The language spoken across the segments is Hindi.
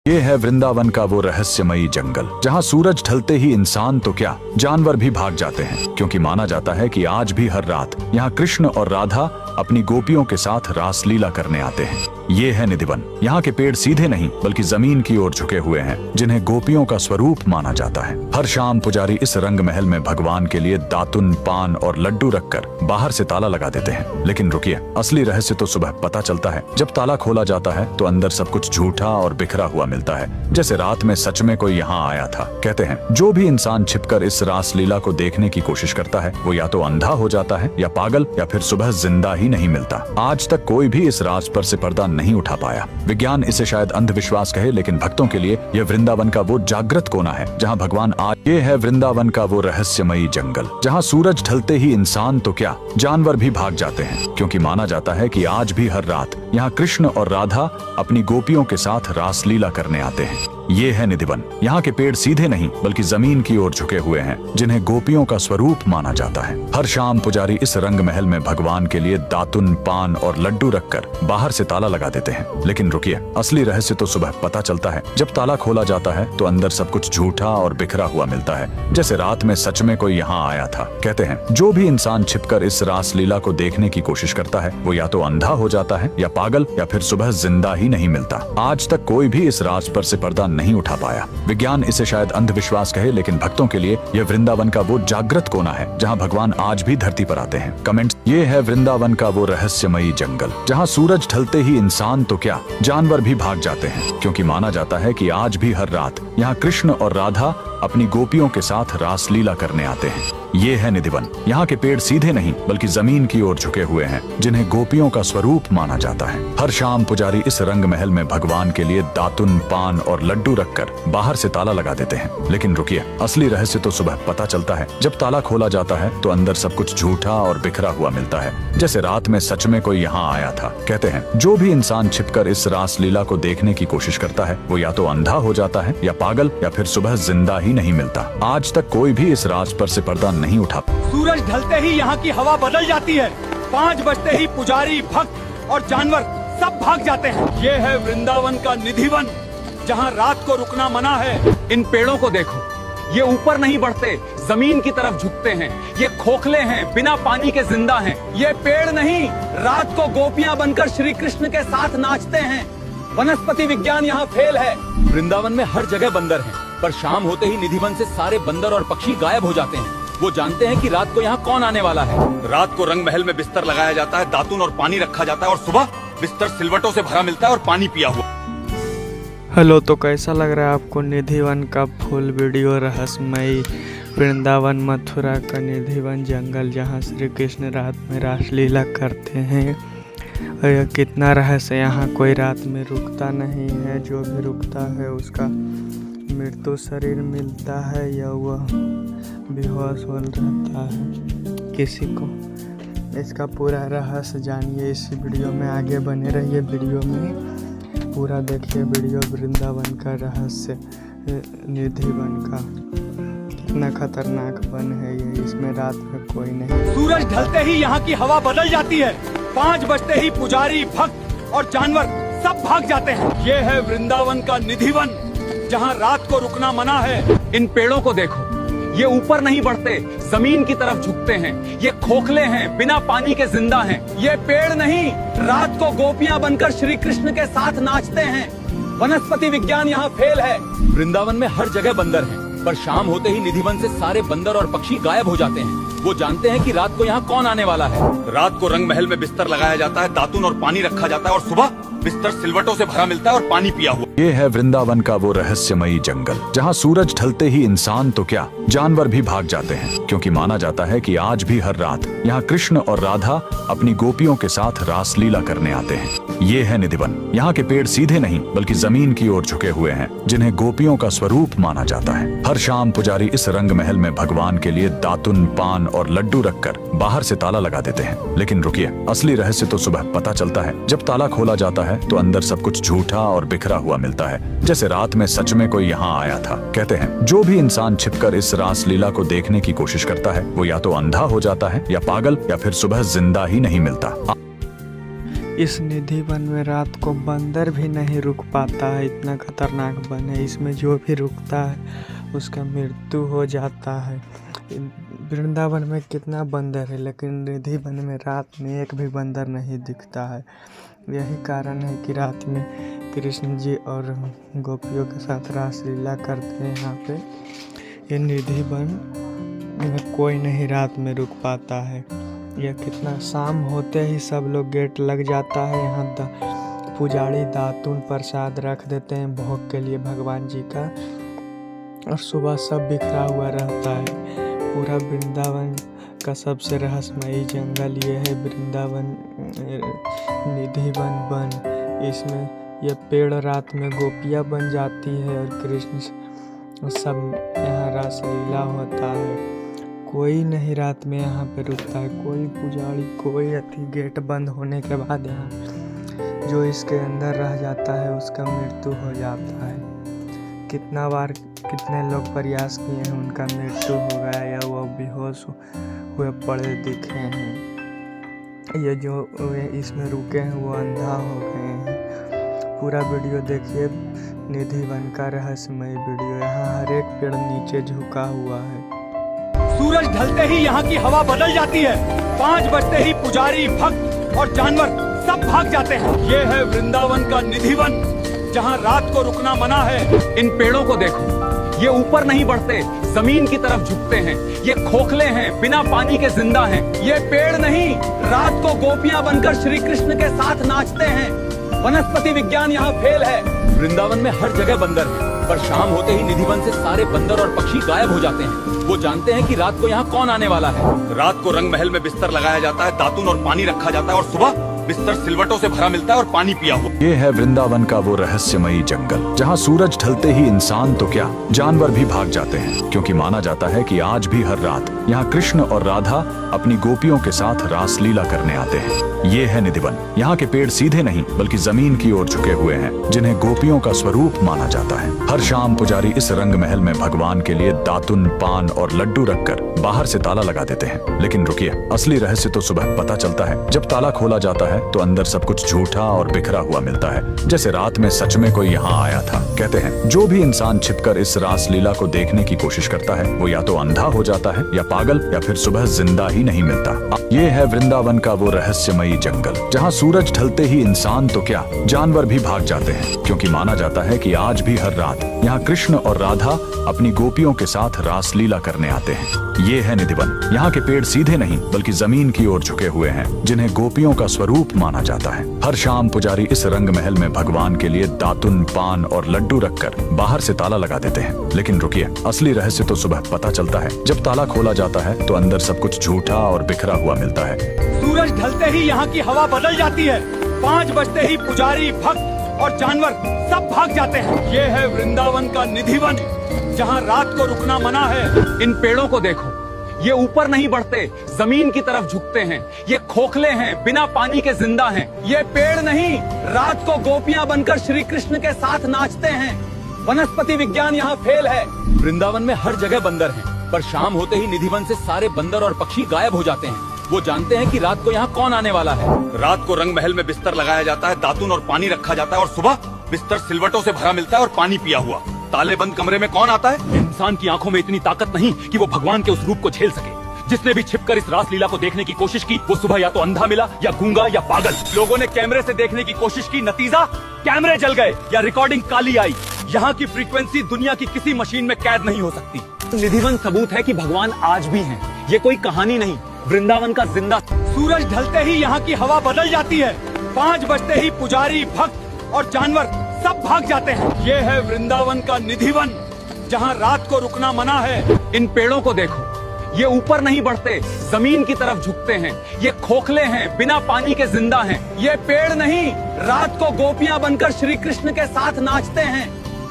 ये है वृंदावन का वो रहस्यमयी जंगल जहाँ सूरज ढलते ही इंसान तो क्या जानवर भी भाग जाते हैं, क्योंकि माना जाता है कि आज भी हर रात यहाँ कृष्ण और राधा अपनी गोपियों के साथ रासलीला करने आते हैं। ये है निधिवन। यहाँ के पेड़ सीधे नहीं बल्कि जमीन की ओर झुके हुए हैं, जिन्हें गोपियों का स्वरूप माना जाता है। हर शाम पुजारी इस रंग महल में भगवान के लिए दातुन, पान और लड्डू रखकर बाहर से ताला लगा देते हैं। लेकिन रुकिए, असली रहस्य तो सुबह पता चलता है। जब ताला खोला जाता है तो अंदर सब कुछ झूठा और बिखरा हुआ मिलता है, जैसे रात में सच में कोई यहाँ आया था। कहते हैं जो भी इंसान छिपकर इस रासलीला को देखने की कोशिश करता है वो या तो अंधा हो जाता है या पागल, या फिर सुबह जिंदा ही नहीं मिलता। आज तक कोई भी इस राज पर से पर्दा नहीं उठा पाया। विज्ञान इसे शायद अंधविश्वास कहे, लेकिन भक्तों के लिए यह वृंदावन का वो जागृत कोना है जहाँ भगवान आज। ये है वृंदावन का वो रहस्यमयी जंगल जहाँ सूरज ढलते ही इंसान तो क्या जानवर भी भाग जाते हैं, क्योंकि माना जाता है कि आज भी हर रात यहाँ कृष्ण और राधा अपनी गोपियों के साथ रासलीला करने आते हैं। ये है निधिवन। यहाँ के पेड़ सीधे नहीं बल्कि जमीन की ओर झुके हुए हैं, जिन्हें गोपियों का स्वरूप माना जाता है। हर शाम पुजारी इस रंग महल में भगवान के लिए दातुन, पान और लड्डू रखकर बाहर से ताला लगा देते हैं। लेकिन रुकिए, असली रहस्य तो सुबह पता चलता है। जब ताला खोला जाता है तो अंदर सब कुछ झूठा और बिखरा हुआ मिलता है, जैसे रात में सच में कोई यहाँ आया था। कहते हैं जो भी इंसान छिपकर इस रासलीला को देखने की कोशिश करता है वो या तो अंधा हो जाता है या पागल, या फिर सुबह जिंदा ही नहीं मिलता। आज तक कोई भी इस राज पर से पर्दा नहीं उठा पाया। विज्ञान इसे शायद अंधविश्वास कहे, लेकिन भक्तों के लिए यह वृंदावन का वो जागृत कोना है जहाँ भगवान आज भी धरती पर आते हैं। कमेंट। ये है वृंदावन का वो रहस्यमयी जंगल जहाँ सूरज ढलते ही इंसान तो क्या जानवर भी भाग जाते हैं, क्योंकि माना जाता है कि आज भी हर रात यहाँ कृष्ण और राधा अपनी गोपियों के साथ रासलीला करने आते हैं। ये है निधिवन। यहाँ के पेड़ सीधे नहीं बल्कि जमीन की ओर झुके हुए हैं, जिन्हें गोपियों का स्वरूप माना जाता है। हर शाम पुजारी इस रंग महल में भगवान के लिए दातुन, पान और लड्डू रखकर बाहर से ताला लगा देते हैं। लेकिन रुकिए, असली रहस्य तो सुबह पता चलता है। जब ताला खोला जाता है तो अंदर सब कुछ झूठा और बिखरा हुआ मिलता है, जैसे रात में सच में कोई यहाँ आया था। कहते हैं जो भी इंसान छिपकर इस रासलीला को देखने की कोशिश करता है वो या तो अंधा हो जाता है या पागल, या फिर सुबह जिंदा ही नहीं मिलता। आज तक कोई भी इस राज पर से पर्दा नहीं उठा। सूरज ढलते ही यहाँ की हवा बदल जाती है। 5 बजते ही पुजारी, भक्त और जानवर सब भाग जाते हैं। ये है वृंदावन का निधिवन जहाँ रात को रुकना मना है। इन पेड़ों को देखो, ये ऊपर नहीं बढ़ते, जमीन की तरफ झुकते हैं। ये खोखले हैं, बिना पानी के जिंदा हैं। ये पेड़ नहीं, रात को गोपियां बनकर श्री कृष्ण के साथ नाचते हैं। वनस्पति विज्ञान यहाँ फेल है। वृंदावन में हर जगह बंदर हैं, पर शाम होते ही निधिवन से सारे बंदर और पक्षी गायब हो जाते हैं। वो जानते हैं कि रात को यहाँ कौन आने वाला है। रात को रंग महल में बिस्तर लगाया जाता है, दातुन और पानी रखा जाता है, और सुबह बिस्तर सिलवटों से भरा मिलता है और पानी पिया हुआ। हेलो, तो कैसा लग रहा है आपको निधिवन का फुल वीडियो? रहस्यमयी वृंदावन मथुरा का निधिवन जंगल जहाँ श्री कृष्ण रात में रासलीला करते हैं। और यह कितना रहस्य, यहाँ कोई रात में रुकता नहीं है। जो भी रुकता है उसका मृत्यु शरीर मिलता है या वह बेहोश हो रहता है किसी को। इसका पूरा रहस्य जानिए इस वीडियो में। आगे बने रहिए, वीडियो में पूरा देखिए। वीडियो वृंदावन का रहस्य निधिवन का कितना खतरनाक वन है ये। इसमें रात में कोई नहीं। सूरज ढलते ही यहाँ की हवा बदल जाती है। 5 बजते ही पुजारी, भक्त और जानवर सब भाग जाते हैं। ये है वृंदावन का निधिवन जहाँ रात को रुकना मना है। इन पेड़ों को देखो, ये ऊपर नहीं बढ़ते, जमीन की तरफ झुकते हैं। ये खोखले हैं, बिना पानी के जिंदा हैं। ये पेड़ नहीं, रात को गोपियां बनकर श्री कृष्ण के साथ नाचते हैं। वनस्पति विज्ञान यहाँ फेल है। वृंदावन में हर जगह बंदर हैं, पर शाम होते ही निधिवन से सारे बंदर और पक्षी गायब हो जाते हैं। वो जानते हैं कि रात को यहाँ कौन आने वाला है। रात को रंग महल में बिस्तर लगाया जाता है, दातुन और पानी रखा जाता है, और सुबह बिस्तर सिलवटों से भरा मिलता है और पानी पिया हुआ। ये है वृंदावन का वो रहस्यमयी जंगल जहाँ सूरज ढलते ही इंसान तो क्या जानवर भी भाग जाते हैं, क्योंकि माना जाता है कि आज भी हर रात यहाँ कृष्ण और राधा अपनी गोपियों के साथ रासलीला करने आते हैं। ये है निधिवन। यहाँ के पेड़ सीधे नहीं बल्कि जमीन की ओर झुके हुए हैं, जिन्हें गोपियों का स्वरूप माना जाता है। हर शाम पुजारी इस रंग महल में भगवान के लिए दातुन, पान और लड्डू रखकर बाहर से ताला लगा देते हैं। लेकिन रुकिए, असली रहस्य तो सुबह पता चलता है। जब ताला खोला जाता है तो अंदर सब कुछ झूठा और बिखरा हुआ मिलता है, जैसे रात में सच में कोई यहाँ आया था। कहते हैं जो भी इंसान छिपकर इस रासलीला को देखने की कोशिश करता है वो या तो अंधा हो जाता है या पागल, या फिर सुबह जिंदा ही नहीं मिलता। इस निधि वन में रात को बंदर भी नहीं रुक पाता है, इतना खतरनाक वन है। इसमें जो भी रुकता है उसका मृत्यु हो जाता है। वृंदावन में कितना बंदर है, लेकिन निधि वन में रात में एक भी बंदर नहीं दिखता है। यही कारण है कि रात में कृष्ण जी और गोपियों के साथ रासलीला करते हैं यहाँ पे। ये निधि वन में कोई नहीं रात में रुक पाता है। यह कितना शाम होते ही सब लोग गेट लग जाता है। यहाँ पुजारी दातून प्रसाद रख देते हैं भोग के लिए भगवान जी का, और सुबह सब बिखरा हुआ रहता है। पूरा वृंदावन का सबसे रहस्यमयी जंगल ये है वृंदावन निधि वन। इसमें यह पेड़ रात में गोपियाँ बन जाती है और कृष्ण सब यहाँ रासलीला होता है। कोई नहीं रात में यहाँ पे रुकता है, कोई पुजारी कोई गेट बंद होने के बाद यहाँ जो इसके अंदर रह जाता है उसका मृत्यु हो जाता है। कितना बार कितने लोग प्रयास किए हैं, उनका मृत्यु हो गया या वो बेहोश हुए पड़े दिखे हैं। ये जो इसमें रुके हैं वो अंधा हो गए हैं। पूरा वीडियो देखिए, निधि वन का रहस्यमय वीडियो। यहाँ हर एक पेड़ नीचे झुका हुआ है। सूरज ढलते ही यहाँ की हवा बदल जाती है। 5 बजते ही पुजारी, भक्त और जानवर सब भाग जाते हैं। ये है वृंदावन का निधि वन, जहाँ रात को रुकना मना है। इन पेड़ों को देखो, ये ऊपर नहीं बढ़ते, जमीन की तरफ झुकते हैं। ये खोखले हैं, बिना पानी के जिंदा हैं। ये पेड़ नहीं, रात को गोपियां बनकर श्री कृष्ण के साथ नाचते हैं। वनस्पति विज्ञान यहाँ फेल है। वृंदावन में हर जगह बंदर है, पर शाम होते ही निधि वन से सारे बंदर और पक्षी गायब हो जाते हैं। वो जानते हैं कि रात को यहाँ कौन आने वाला है। रात को रंग महल में बिस्तर लगाया जाता है, दातून और पानी रखा जाता है, और सुबह बिस्तर सिलवटों से भरा मिलता है और पानी पिया हुआ। ये है वृंदावन का वो रहस्यमयी जंगल जहाँ सूरज ढलते ही इंसान तो क्या जानवर भी भाग जाते हैं, क्योंकि माना जाता है कि आज भी हर रात यहाँ कृष्ण और राधा अपनी गोपियों के साथ रासलीला करने आते हैं। ये है निधि वन। यहाँ के पेड़ सीधे नहीं बल्कि जमीन की ओर झुके हुए हैं, जिन्हें गोपियों का स्वरूप माना जाता है। हर शाम पुजारी इस रंग महल में भगवान के लिए दातुन, पान और लड्डू रखकर बाहर से ताला लगा देते हैं। लेकिन रुकिए, असली रहस्य तो सुबह पता चलता है। जब ताला खोला जाता है तो अंदर सब कुछ झूठा और बिखरा हुआ मिलता है, जैसे रात में सच में कोई यहाँ आया था। कहते हैं जो भी इंसान छिपकर इस रासलीला को देखने की कोशिश करता है वो या तो अंधा हो जाता है या पागल, या फिर सुबह जिंदा ही नहीं मिलता। ये है वृंदावन का वो रहस्यमयी जंगल जहाँ सूरज ढलते ही इंसान तो क्या जानवर भी भाग जाते हैं, क्योंकि माना जाता है कि आज भी हर रात यहाँ कृष्ण और राधा अपनी गोपियों के साथ रासलीला करने आते हैं। ये है निधि वन। यहाँ के पेड़ सीधे नहीं बल्कि जमीन की ओर झुके हुए हैं, जिन्हें गोपियों का स्वरूप माना जाता है। हर शाम पुजारी इस रंग महल में भगवान के लिए दातुन, पान और लड्डू रखकर बाहर से ताला लगा देते हैं। लेकिन रुकिए, असली रहस्य तो सुबह पता चलता है। जब ताला खोला जाता है तो अंदर सब कुछ झूठा और बिखरा हुआ मिलता है। सूरज ढलते ही यहाँ की हवा बदल जाती है। 5 बजते ही पुजारी, भक्त और जानवर सब भाग जाते हैं। ये है वृंदावन का निधि वन, जहाँ रात को रुकना मना है। इन पेड़ों को देखो, ये ऊपर नहीं बढ़ते, जमीन की तरफ झुकते हैं। ये खोखले हैं, बिना पानी के जिंदा हैं। ये पेड़ नहीं, रात को गोपियां बनकर श्री कृष्ण के साथ नाचते हैं। वनस्पति विज्ञान यहाँ फेल है। वृंदावन में हर जगह बंदर हैं, पर शाम होते ही निधि वन से सारे बंदर और पक्षी गायब हो जाते हैं। वो जानते हैं कि रात को यहाँ कौन आने वाला है। रात को रंग महल में बिस्तर लगाया जाता है, दातून और पानी रखा जाता है, और सुबह बिस्तर सिलवटों से भरा मिलता है और पानी पिया हुआ। ताले बंद कमरे में कौन आता है? इंसान की आंखों में इतनी ताकत नहीं कि वो भगवान के उस रूप को झेल सके। जिसने भी छिपकर इस रासलीला को देखने की कोशिश की वो सुबह या तो अंधा मिला या गूंगा या पागल। लोगों ने कैमरे से देखने की कोशिश की, नतीजा कैमरे जल गए या रिकॉर्डिंग काली आई। यहाँ की फ्रीक्वेंसी दुनिया की किसी मशीन में कैद नहीं हो सकती। निधिवन सबूत है कि भगवान आज भी हैं। ये कोई कहानी नहीं, वृंदावन का जिंदा। सूरज ढलते ही यहाँ की हवा बदल जाती है। 5 बजते ही पुजारी, भक्त और जानवर सब भाग जाते हैं। ये है वृंदावन का निधि वन, जहाँ रात को रुकना मना है। इन पेड़ों को देखो, ये ऊपर नहीं बढ़ते, जमीन की तरफ झुकते हैं। ये खोखले हैं, बिना पानी के जिंदा हैं। ये पेड़ नहीं, रात को गोपियां बनकर श्री कृष्ण के साथ नाचते हैं।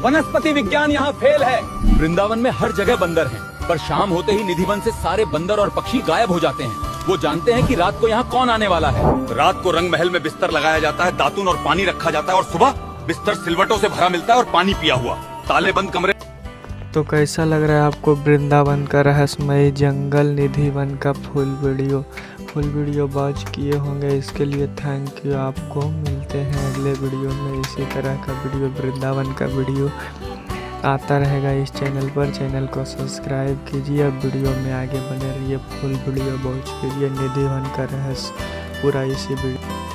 वनस्पति विज्ञान यहाँ फेल है। वृंदावन में हर जगह बंदर हैं, पर शाम होते ही निधि वन से सारे बंदर और पक्षी गायब हो जाते हैं। वो जानते हैं कि रात को यहाँ कौन आने वाला है। रात को रंग महल में बिस्तर लगाया जाता है, दातून और पानी रखा जाता है, और सुबह बिस्तर सिलवटों से भरा मिलता है और पानी पिया हुआ। ताले बंद कमरे। तो कैसा लग रहा है आपको वृंदावन का रहस्यमय जंगल निधि वन का full video? Full video watch किए होंगे, इसके लिए थैंक यू। आपको मिलते हैं अगले वीडियो में। इसी तरह का वीडियो, वृंदावन का वीडियो आता रहेगा इस चैनल पर। चैनल को सब्सक्राइब कीजिए। अब वीडियो में आगे बने रहिए। फुल वीडियो वॉच कीजिए निधिवन का रहस्य पूरा इसी वीडियो।